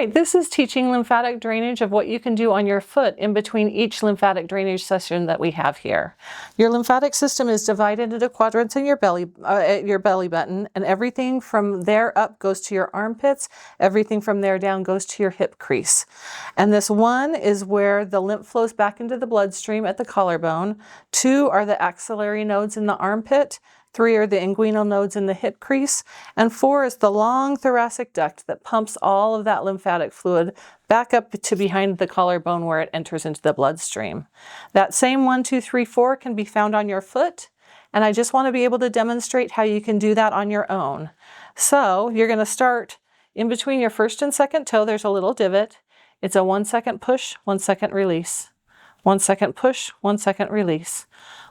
right, this is teaching lymphatic drainage of what you can do on your foot in between each lymphatic drainage session that we have here. Your lymphatic system is divided into quadrants in your belly button, and everything from there up goes to your armpits, everything from there down goes to your hip crease. And this 1 is where the lymph flows back into the bloodstream at the collarbone, 2 are the axillary nodes in the armpit, 3 are the inguinal nodes in the hip crease, and 4 is the long thoracic duct that pumps all of that lymphatic fluid back up to behind the collarbone where it enters into the bloodstream. That same 1, 2, 3, 4 can be found on your foot, and I just want to be able to demonstrate how you can do that on your own. So you're going to start in between your first and second toe. There's a little divot. It's a 1 second push, 1 second release. 1 second push, 1 second release.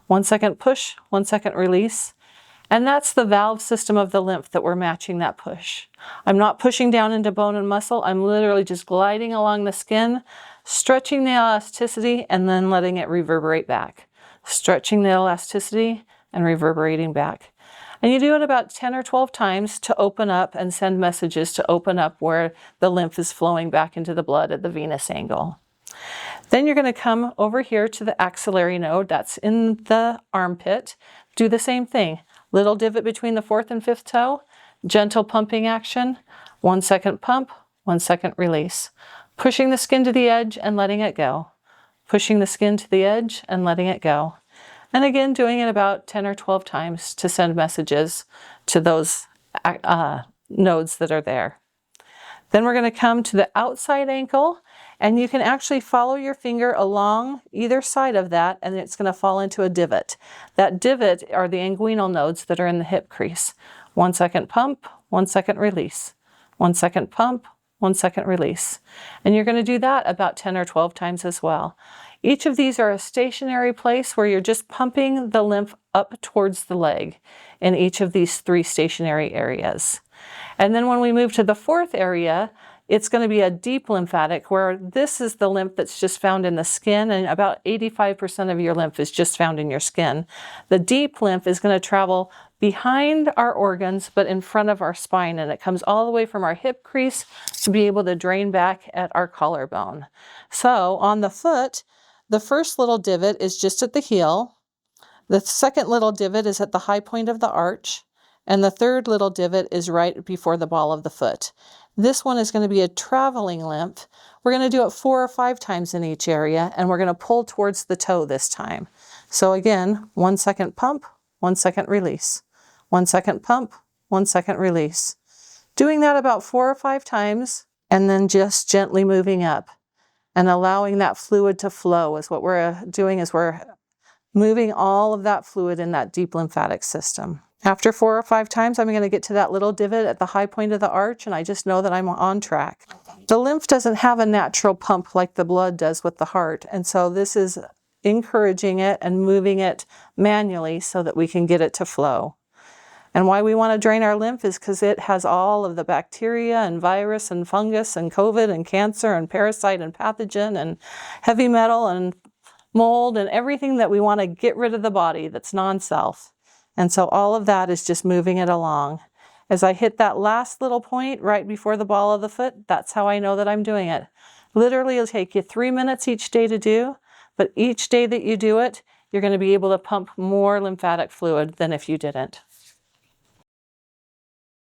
1 second push, 1 second release. And that's the valve system of the lymph that we're matching that push. I'm not pushing down into bone and muscle. I'm literally just gliding along the skin, stretching the elasticity, and then letting it reverberate back. Stretching the elasticity and reverberating back. And you do it about 10 or 12 times to open up and send messages to open up where the lymph is flowing back into the blood at the venous angle. Then you're going to come over here to the axillary node. That's in the armpit. Do the same thing. Little divot between the 4th and 5th toe, gentle pumping action, 1 second pump, 1 second release. Pushing the skin to the edge and letting it go. Pushing the skin to the edge and letting it go. And again, doing it about 10 or 12 times to send messages to those nodes that are there. Then we're going to come to the outside ankle, and you can actually follow your finger along either side of that, and it's going to fall into a divot. That divot are the inguinal nodes that are in the hip crease. 1 second pump, 1 second release. 1 second pump, 1 second release. And you're going to do that about 10 or 12 times as well. Each of these are a stationary place where you're just pumping the lymph up towards the leg in each of these 3 stationary areas. And then when we move to the 4th area, it's going to be a deep lymphatic, where this is the lymph that's just found in the skin, and about 85% of your lymph is just found in your skin. The deep lymph is going to travel behind our organs, but in front of our spine, and it comes all the way from our hip crease to be able to drain back at our collarbone. So on the foot, the first little divot is just at the heel. The second little divot is at the high point of the arch. And the third little divot is right before the ball of the foot. This one is going to be a traveling lymph. We're going to do it 4 or 5 times in each area, and we're going to pull towards the toe this time. So again, 1 second pump, 1 second release. 1 second pump, 1 second release. Doing that about 4 or 5 times, and then just gently moving up and allowing that fluid to flow is what we're doing, is we're moving all of that fluid in that deep lymphatic system. After 4 or 5 times, I'm going to get to that little divot at the high point of the arch, and I just know that I'm on track. The lymph doesn't have a natural pump like the blood does with the heart, and so this is encouraging it and moving it manually so that we can get it to flow. And why we want to drain our lymph is because it has all of the bacteria and virus and fungus and COVID and cancer and parasite and pathogen and heavy metal and mold and everything that we want to get rid of the body that's non-self. And so all of that is just moving it along. As I hit that last little point right before the ball of the foot, that's how I know that I'm doing it. Literally, it'll take you 3 minutes each day to do, but each day that you do it, you're going to be able to pump more lymphatic fluid than if you didn't.